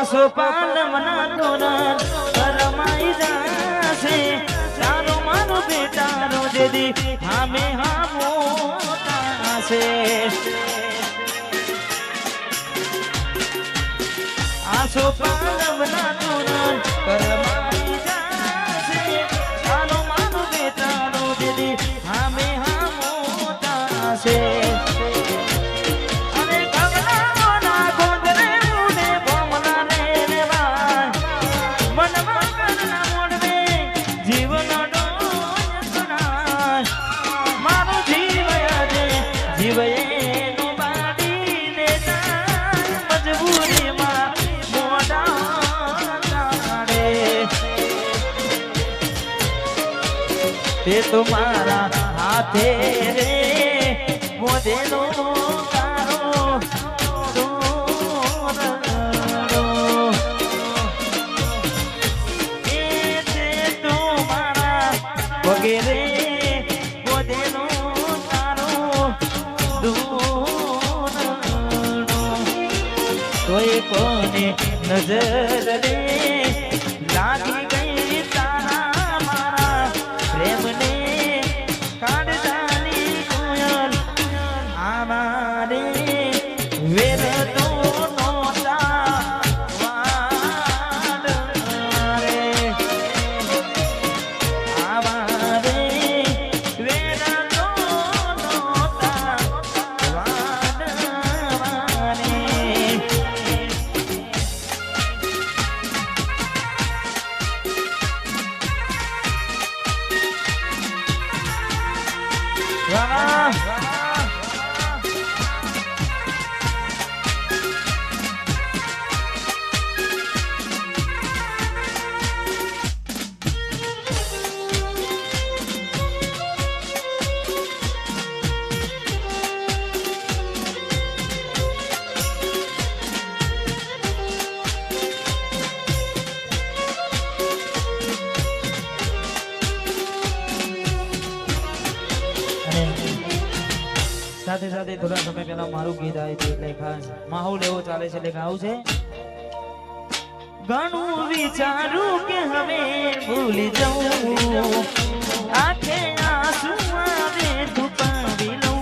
સોપાન મના તોરણ કરમાઈ જાશે તારો મારો બેટાનો દેદી હામે હામો તાશે આ સોપાન મના તોરણ કરમાઈ જાશે તારો મારો બેટાનો દેદી હામે હામો તાશે तुम्हारा हाथे रे मोदे नो कारो तुम्हारा वगैरे मोदे नो कारो कोई कोने नजर रे लागी गई तारा प्रेम ने काट डाली कोयल आमारे वेर तो नोटा वाड रे आमारे वेर तो नोटा वाड रे સાથે સાથે થોડા સમય પહેલા મારું ગીત આવ્યું હતું એટલે ખાસ માહોલ એવો ચાલે છે એટલે ગાવું છે ઘણું વિચારું કે હવે ભૂલી જાઉં આંખે આંસુ આવે છુપાવી લઉં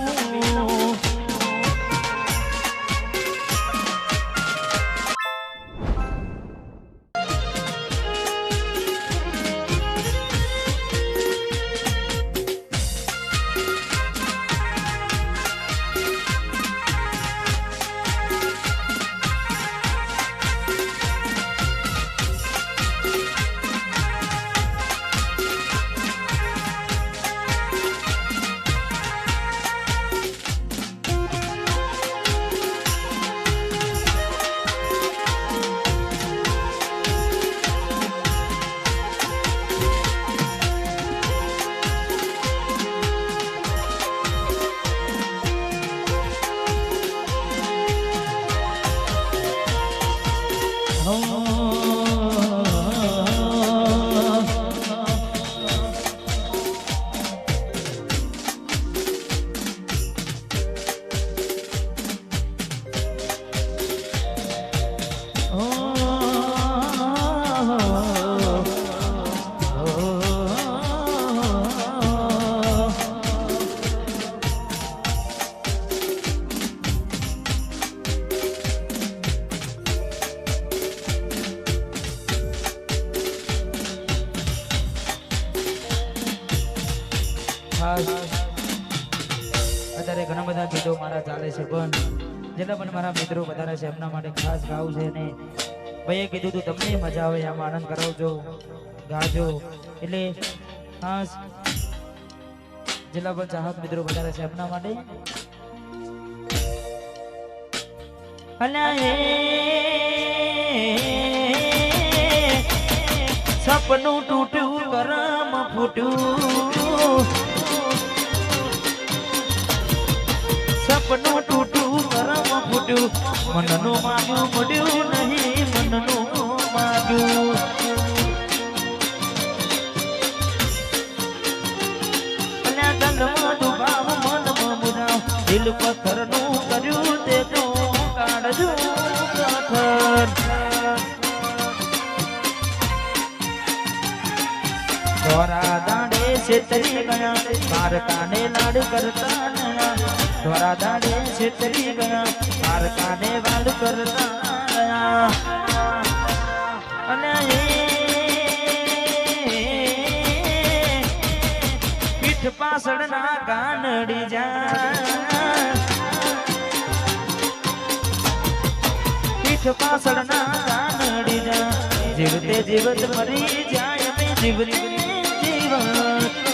અત્યારે ઘણા બધા ગીતો મારા ચાલે છે પણ જેટલા પણ મારા મિત્રો વધારે છે એમના માટે ખાસ ગાવું છે ને ભાઈએ કીધું તું તમને મજા આવે આમ આનંદ કરાવજો ગાજો એટલે ખાસ જેટલા પણ ચાહક મિત્રો વધારે છે એમના માટે સપનું તૂટ્યું કરમ ફૂટ્યું સપનું તૂટ્યું કરમ ફૂટ્યું મનનું માગ્યું મળ્યું નહીં મનનું માગ્યું દિલ પથ્થરનું કર્યું તે તો કાઢજો પથ્થર છેતરી ગયા દ્વારકાને લાડ કરતા નયા ધોરા દાડે છેતરી ગયા દ્વારકાને વાડ કરતા નયા અને પીઠ પાછળના ગાનડી જા પીઠ પાછળના ગાનડી જા જીવતે જીવત મરી જાય મે જીવતે જીવત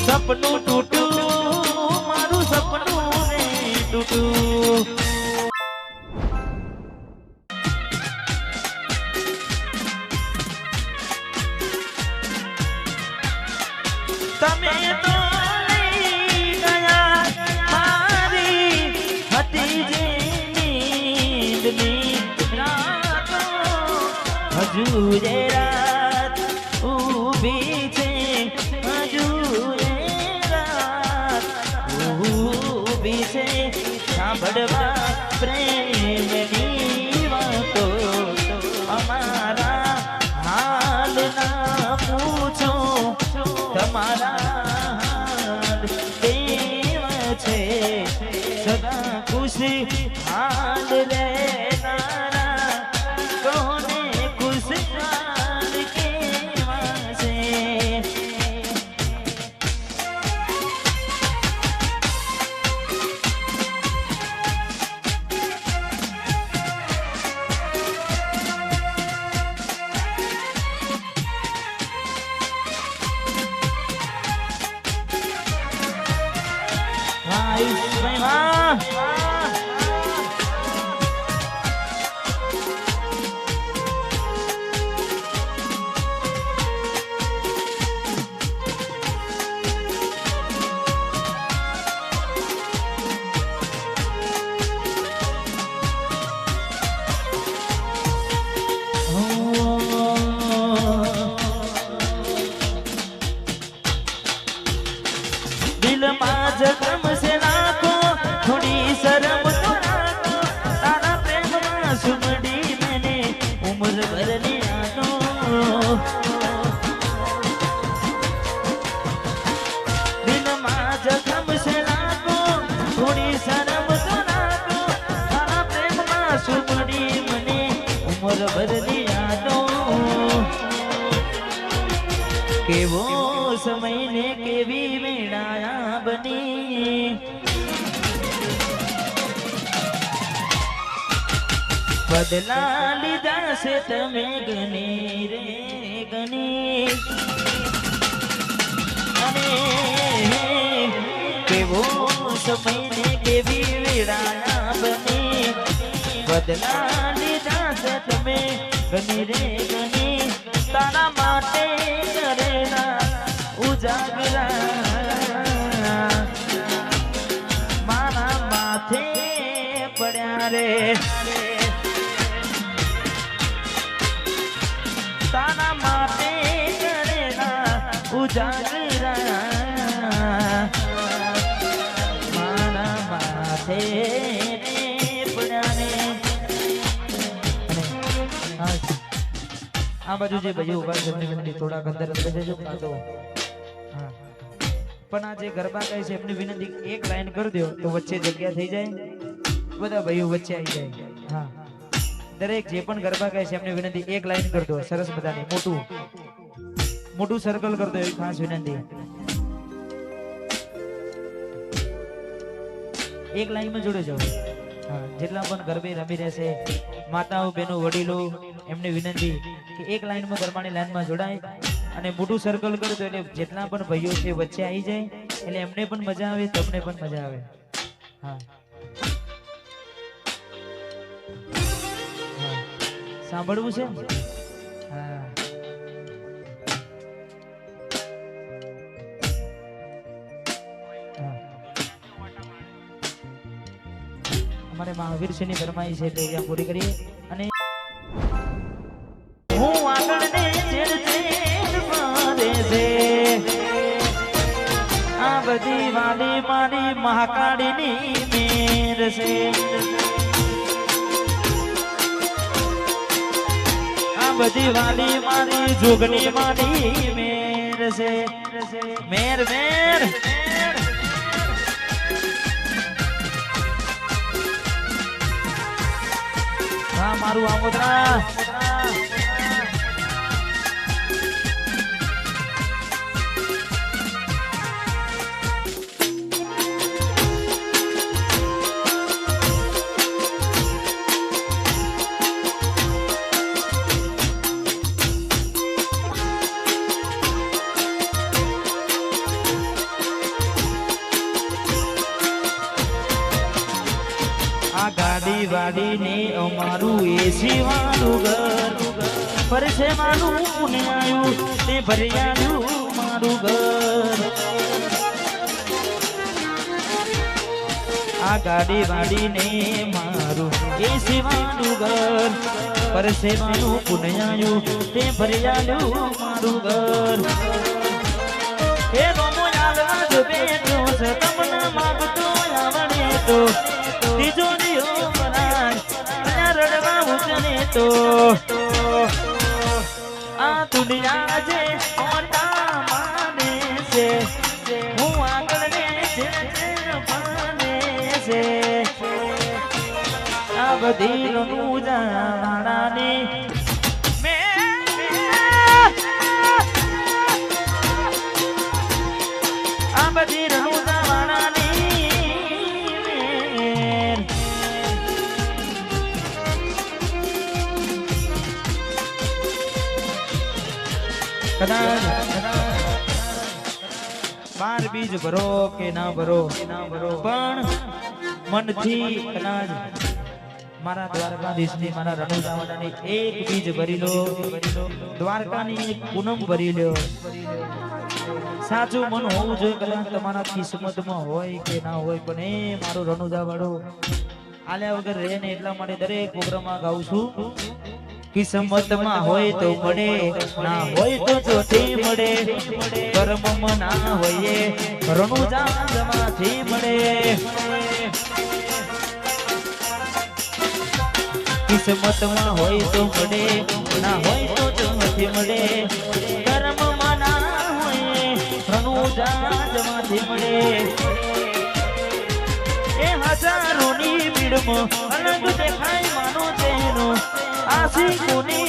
સપનું તૂટું મારું સપનું રે તૂટું તમે તો લઈ ગયા મારી હતી જે નીંદની રાતો હજુ એ રાત ઊભી છે હજુ એ રાત ઊભી છે સાંભળવા પ્રેમની વાતો અમારા હાલ ના પૂછો તમારા દેવ છે સદા ખુશી હાલ લેનારા કોને ખુશહાલ કેવા છે દિલ માં જખમ છે નાખો થોડી શરમ તો રાખો તારા પ્રેમમાં સુમડી મેને ઉમર ભર લિયાનો દિલ માં જખમ છે નાખો થોડી શરમ તો રાખો તારા પ્રેમમાં સુમડી મને ઉમર ભર લિયાનો કેવો સમય ને કેવી વેળાયા બની બદલા લીધા છે તમે ગણી રે ગણી અને કેવો સમય ને કેવી વેળાયા બની બદલા લીધા છે તમે ગણી રે ગણી તારા માટે કરેલા ઉજાગરા મારા માથે પડ્યા રે તારા માટે કરેલા ઉજાગરા મારા માથે પડ્યા રે આ બાજુ જે ભાઈઓ ઉભા છે એમની વિનંતી થોડાક અંદર જજો કાતો હા પણ આ જે ગરબા ગાય છે એમની વિનંતી એક લાઈન કરી દો તો વચ્ચે જગ્યા થઈ જાય બધા ભાઈઓ વચ્ચે આવી જાય હા દરેક જે પણ ગરબા ગાય છે એમની વિનંતી એક લાઈન કરી દો સરસ બધાની મોટું સર્કલ કરી દો એવી ખાસ વિનંતી એક લાઈનમાં જોડે જાઓ હા જેટલા પણ ગરબે રમી રહેશે માતાઓ બહેનો વડીલો એમની વિનંતી કે એક લાઈનમાં ગરબાની લાઈનમાં જોડાય અને મોટું સર્કલ કરો તો એટલે જેટલા પણ ભાઈઓ છે વચ્ચે આવી જાય એટલે એમને પણ મજા આવે તમને પણ મજા આવે હા સાંભળવું છે હા અમારે મહાવીર સિંહની ફરમાઈ છે એટલે અહીંયા પૂરી કરીએ અને હું આગળ ને ચેડ ચેડ મારે છે આ બધી વાલી મારી મહાકાળીની મેર છે આ બધી વાલી મારી જોગણી મારી મેર છે મેર મેર હા મારું આમોદરા ગાડી વાડી ને અમારું એસી વાળું ઘર પરસે માનું પુણે આવ્યું તે ભર્યાનું મારું ઘર આ ગાડી વાડી ને મારું એસી વાળું ઘર પરસે માનું પુણે આવ્યું તે ભર્યાનું મારું ઘર હે નમો યાલવા જો બેઠો છે તમને માગતો આવડે તો તિજોરીઓ બનાય રડવા ઉચને તો આ દુનિયા જે મોટા માને છે હું આગળ ને છે માને છે આ બધી નું જાણાની આ બધી નું બાર બીજ ભરો કે ના ભરો પણ મનથી કદાચ મારા દ્વારકાધીશની મારા રણુજાવાડાની એક બીજ ભરી લો દ્વારકાની એક પૂનમ ભરી લો સાચું મન હોવું જોઈએ કદાચ તમારા કિસ્મતમાં હોય કે ના હોય પણ એ મારું રણુજાવાડો આલ્યા વગર રહે ને એટલા માટે દરેક પ્રોગ્રામમાં ગાઉં છું કિસ્મતમાં હોય તો મળે ના હોય તો ચોથી મળે કર્મમાં ના હોય રણુજામાંથી મળે કિસ્મતમાં હોય તો મળે ના હોય તો ચોથી મળે કર્મમાં ના હોય રણુજામાંથી મળે એ હજારોની ભીડમાં અલગ દેખાય માનો તેનો આશિકોને